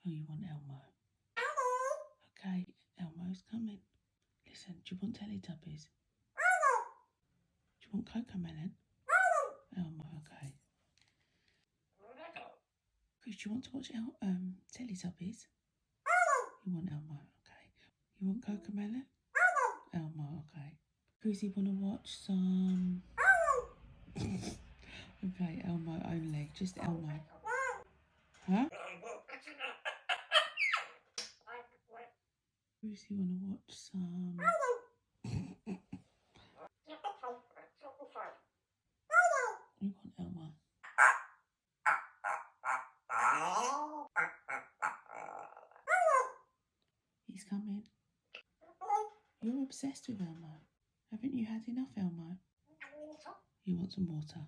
or you want Elmo? Okay, Elmo's coming. Listen, do you want Teletubbies? Do you want Cocomelon? Elmo, okay. Chris, do you want to watch Teletubbies? You want Elmo, okay. You want Cocomelon? Elmo, okay. Chris, you want to watch some... Okay, Elmo only, just Elmo. Huh? Chris, you want to watch some... You want Elmo? He's coming. You're obsessed with Elmo. Haven't you had enough, Elmo? You want some water?